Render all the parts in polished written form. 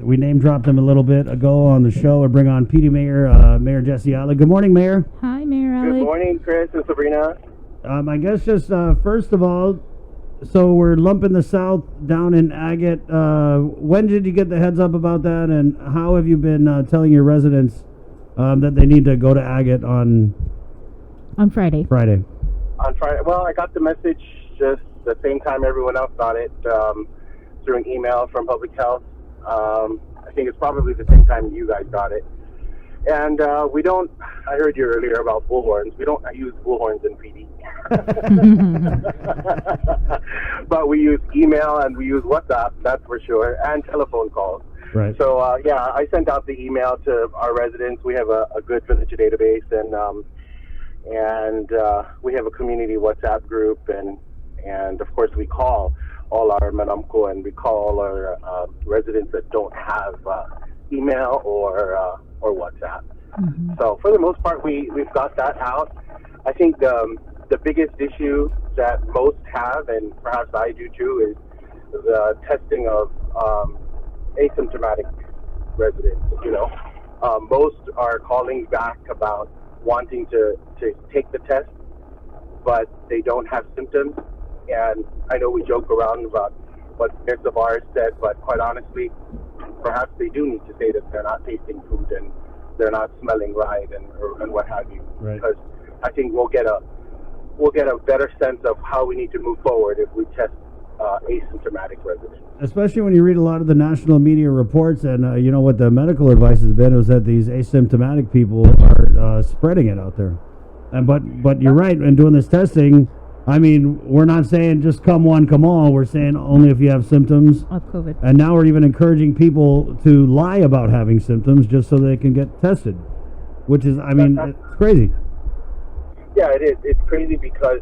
we name dropped him a little bit ago on the show. We bring on Piti Mayor, Mayor Jesse Alig. Good morning, Mayor. Hi, Mayor Alig. Good morning, Chris and Sabrina. I guess just first of all, so we're lumping the South down in Agate. When did you get the heads up about that, and how have you been telling your residents that they need to go to Agate on Friday? On Friday. Well, I got the message just the same time everyone else got it through an email from Public Health. I think it's probably the same time you guys got it. And we don't, I heard you earlier about bullhorns. We don't use bullhorns in PD. But we use email and we use WhatsApp, that's for sure, and telephone calls. Right. So, I sent out the email to our residents. We have a good village database, and we have a community WhatsApp group, and of course we call all our Manamko, and we call all our residents that don't have email or WhatsApp. Mm-hmm. So for the most part, we've got that out. I think the biggest issue that most have, and perhaps I do too, is the testing of asymptomatic residents. Most are calling back about wanting to take the test, but they don't have symptoms. And I know we joke around about what Mayor Zavar said, but quite honestly, perhaps they do need to say that they're not tasting food and they're not smelling right and what have you. Right. Because I think we'll get a better sense of how we need to move forward if we test asymptomatic residents. Especially when you read a lot of the national media reports, and what the medical advice has been is that these asymptomatic people are spreading it out there. And but you're right, in doing this testing, I mean, we're not saying just come one, come all. We're saying only if you have symptoms Of COVID. And now we're even encouraging people to lie about having symptoms just so they can get tested, which is, I mean, it's crazy. Yeah, it is. It's crazy because,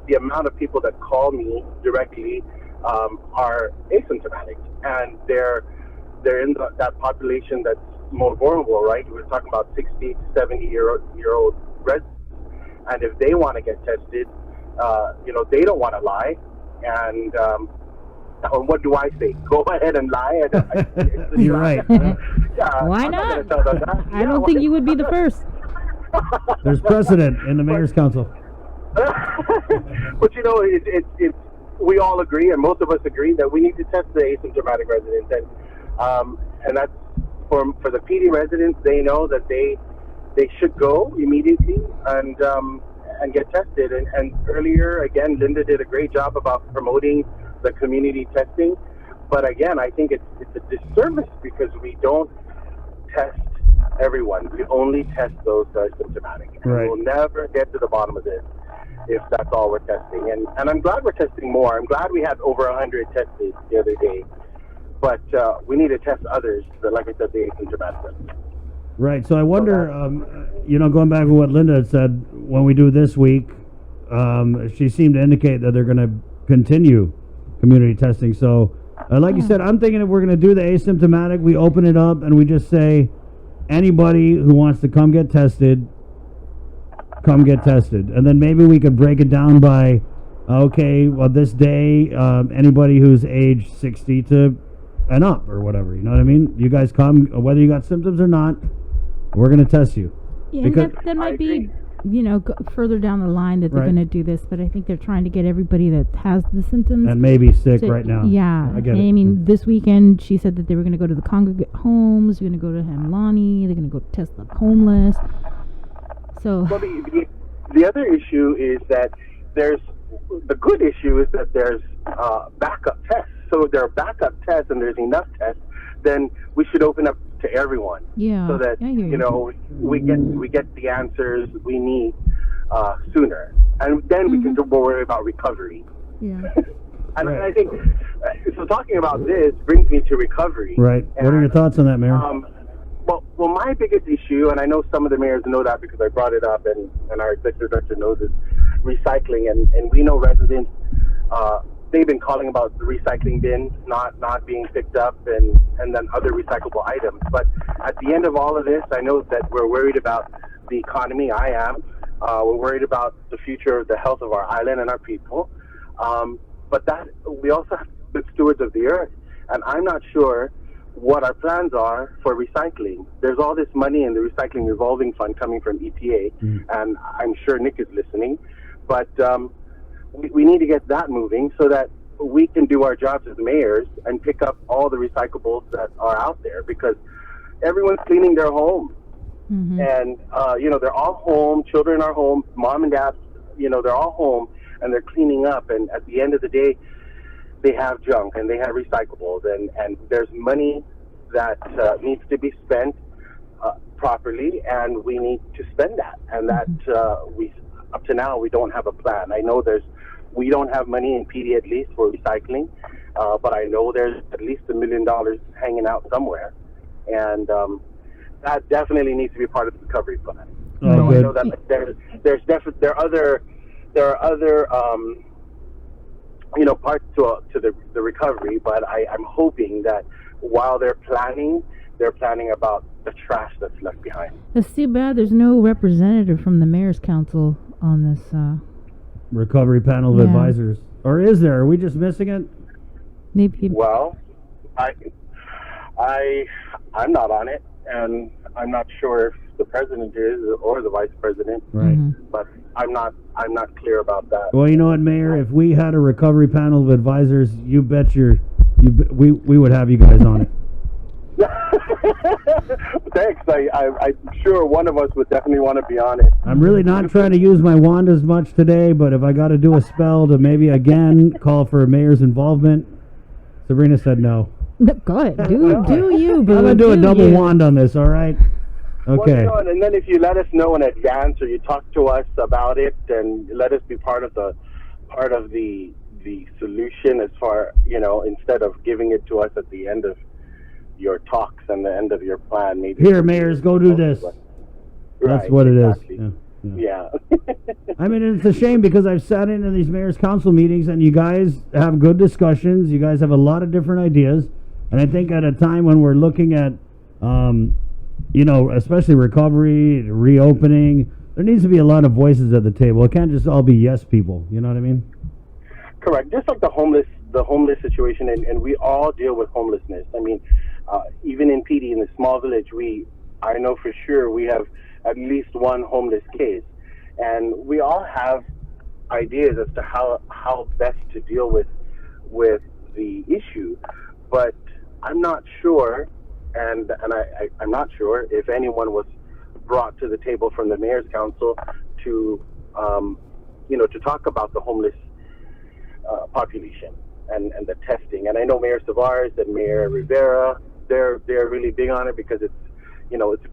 the amount of people that call me directly are asymptomatic, and they're in that population that's more vulnerable, right? We're talking about 60 to 70-year-old residents, and if they want to get tested, they don't want to lie, and what do I say? Go ahead and lie. You're right. Yeah, Why not? I don't think you would be the first. There's precedent in the Mayor's Council. But it's we all agree, and most of us agree, that we need to test the asymptomatic residents, and that's for the PD residents. They know that they should go immediately and get tested. And earlier, again, Linda did a great job about promoting the community testing. But again, I think it's a disservice because we don't test everyone. We only test those that are symptomatic. And right. We'll never get to the bottom of this if that's all we're testing. And I'm glad we're testing more. I'm glad we had over 100 tested the other day. But we need to test others, like I said, the asymptomatic. Right. So I wonder, going back to what Linda had said, when we do this week, she seemed to indicate that they're going to continue community testing. So like you said, I'm thinking if we're going to do the asymptomatic, we open it up and we just say, anybody who wants to come get tested, come get tested. And then maybe we could break it down by, this day, anybody who's age 60 to and up or whatever, you know what I mean? You guys come, whether you got symptoms or not, we're going to test you. Yeah, because that might be, further down the line that they're going to do this, but I think they're trying to get everybody that has the symptoms. And maybe sick right now. Yeah. I get it. I mean, this weekend she said that they were going to go to the congregate homes, they're going to go to Hamlani, they're going to go test the homeless. So. Well, the other issue is that the good issue is that there's backup tests. So if there are backup tests and there's enough tests, then we should open up to everyone. Yeah. So that we get the answers we need sooner, and then we can worry about recovery. Yeah. And I think so. Talking about this brings me to recovery. Right. What are your thoughts on that, Mayor? Well, my biggest issue, and I know some of the mayors know that because I brought it up, and our executive director knows, is recycling, and we know residents. They've been calling about the recycling bins not being picked up and then other recyclable items. But at the end of all of this, I know that we're worried about the economy. I am. We're worried about the future of the health of our island and our people. But that we also have to be good stewards of the earth. and I'm not sure what our plans are for recycling. There's all this money in the recycling revolving fund coming from EPA, and I'm sure Nick is listening, but we need to get that moving so that we can do our jobs as mayors and pick up all the recyclables that are out there, because everyone's cleaning their home. And, they're all home, children are home, mom and dad, they're all home, and they're cleaning up, and at the end of the day, they have junk and they have recyclables, and there's money that needs to be spent properly, and we need to spend that, and that we up to now we don't have a plan. I know we don't have money in PD at least for recycling, but I know there's at least $1 million hanging out somewhere, and that definitely needs to be part of the recovery plan. Oh, so good. I know that there are other parts to the recovery, but I'm hoping that while they're planning about the trash that's left behind. It's too bad there's no representative from the mayor's council on this. Recovery panel of advisors. Or is there? Are we just missing it? Maybe. Well, I'm not on it, and I'm not sure if the president is or the vice president. Right. But I'm not clear about that. Well, you know what, Mayor? If we had a recovery panel of advisors, you bet we would have you guys on it. Thanks. I'm sure one of us would definitely want to be on it. I'm really not trying to use my wand as much today, but if I got to do a spell to maybe again call for a mayor's involvement, Sabrina said no. Go ahead. Do you, boo. I'm going to do a double you. wand on this, all right? Okay. Well, and then if you let us know in advance, or you talk to us about it, and let us be part of the solution, as far instead of giving it to us at the end of your talks and the end of your plan. Maybe here, mayors, go do this. That's what exactly. it is. Yeah. I mean, it's a shame because I've sat in these mayor's council meetings, and you guys have good discussions. You guys have a lot of different ideas, and I think at a time when we're looking at especially recovery, reopening, there needs to be a lot of voices at the table. It can't just all be yes people. You know what I mean? Correct. Just like the homeless situation, and we all deal with homelessness. I mean, even in PD, in the small village, I know for sure we have at least one homeless case, and we all have ideas as to how best to deal with the issue, but I'm not sure. And I'm not sure if anyone was brought to the table from the mayor's council to talk about the homeless population and the testing. And I know Mayor Tavares and Mayor Rivera, they're really big on it, because it's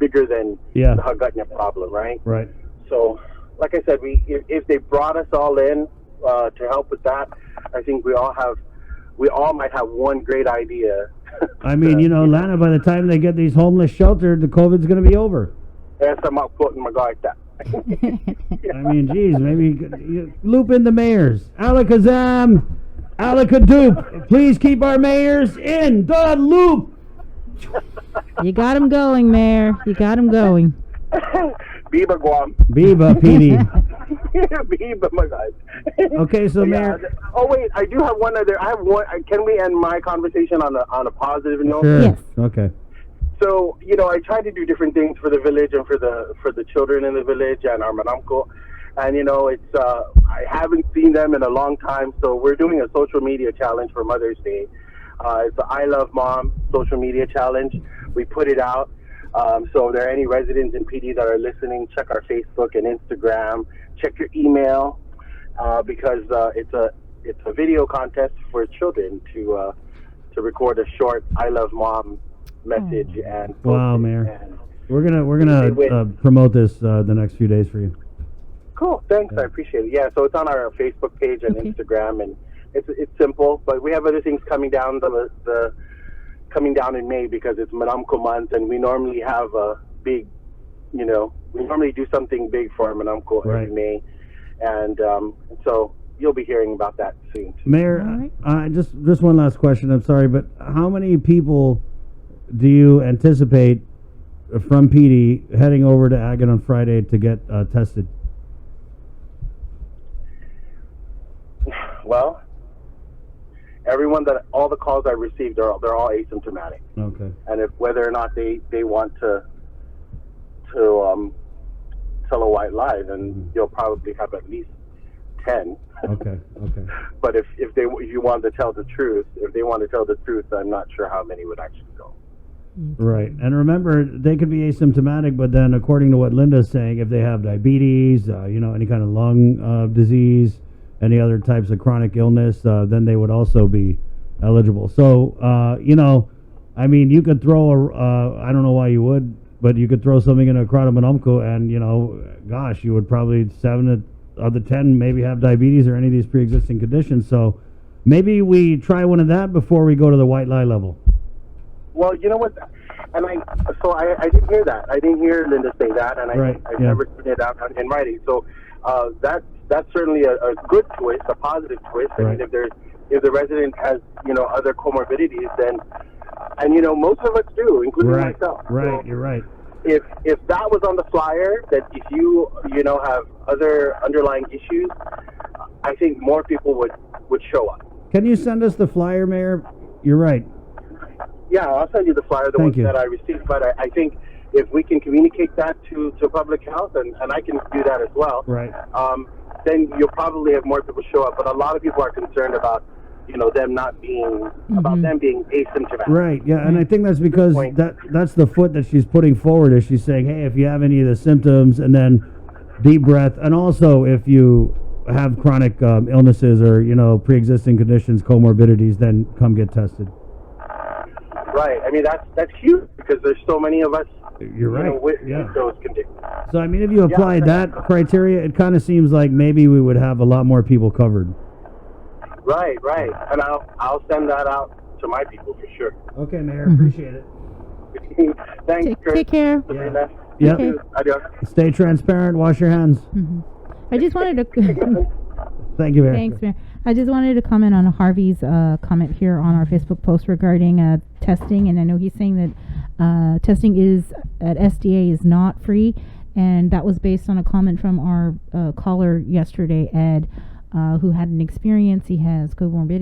bigger than the Hagutnya problem, right? Right. So, like I said, if they brought us all in to help with that, I think we all might have one great idea. I mean, Lana, by the time they get these homeless sheltered, the COVID's going to be over. Yes, I'm out quoting my guy like that. I mean, geez, maybe you loop in the mayors. Alakazam, Alakadoop, please keep our mayors in the loop. You got him going, Mayor. You got him going. Biba Guam. Biba, PD. Biba, my guys. Okay, so Mayor. Oh wait, I do have one other. I have one. Can we end my conversation on a positive note? Sure. Yes. Okay. So I try to do different things for the village and for the children in the village and our manamko, and it's I haven't seen them in a long time. So we're doing a social media challenge for Mother's Day. It's the I Love Mom social media challenge. We put it out. So if there are any residents in PD that are listening, check our Facebook and Instagram. Check your email, because it's a video contest for children to record a short I Love Mom message and post wow, it. Mayor. And We're gonna promote this the next few days for you. cool, thanks. I appreciate it. Yeah, so it's on our Facebook page and Instagram, and it's simple. But we have other things coming down coming down in May, because it's Manamko month, and we normally have a big, we normally do something big for Manamko every May, and so you'll be hearing about that soon. Mayor, just one last question. I'm sorry, but how many people do you anticipate from PD heading over to Agate on Friday to get tested? Well, all the calls I received, they're all asymptomatic. Okay. And if whether or not they want to tell a white lie, then you'll probably have at least 10. Okay. But if you want to tell the truth, if they want to tell the truth, I'm not sure how many would actually go. Right. And remember, they could be asymptomatic, but then according to what Linda's saying, if they have diabetes, any kind of lung disease, any other types of chronic illness, then they would also be eligible. So, I mean, you could throw I don't know why you would, but you could throw something in a Kratom and, gosh, you would probably 7 of the 10 maybe have diabetes or any of these pre-existing conditions. So maybe we try one of that before we go to the white lie level. Well, you know what? And I didn't hear that. I didn't hear Linda say that, and I've never seen it out in writing. So that's certainly a good twist, a positive twist. Right. I mean, if the resident has other comorbidities, then most of us do, including myself. Right, so you're right. If that was on the flyer, that if you have other underlying issues, I think more people would show up. Can you send us the flyer, Mayor? You're right. Yeah, I'll send you the flyer, the Thank ones you. that I received. But I think if we can communicate that to public health, and I can do that as well, Right. then you'll probably have more people show up. But a lot of people are concerned about them not being about them being asymptomatic. Right, yeah, and I think that's because that's the foot that she's putting forward, is she's saying, hey, if you have any of the symptoms, and then deep breath, and also if you have chronic illnesses or pre-existing conditions, comorbidities, then come get tested. Right. I mean, that's huge because there's so many of us. You're right. With those conditions. So I mean, if you apply that criteria, it kind of seems like maybe we would have a lot more people covered. Right. And I'll send that out to my people for sure. Okay, Mayor, appreciate it. Thanks, Chris. Take care. Yeah. Okay. Adios. Stay transparent. Wash your hands. I just wanted to. Thank you, Mayor. Thanks, Mayor. I just wanted to comment on Harvey's comment here on our Facebook post regarding testing, and I know he's saying that testing at SDA is not free, and that was based on a comment from our caller yesterday, Ed, who had an experience. He has comorbidity.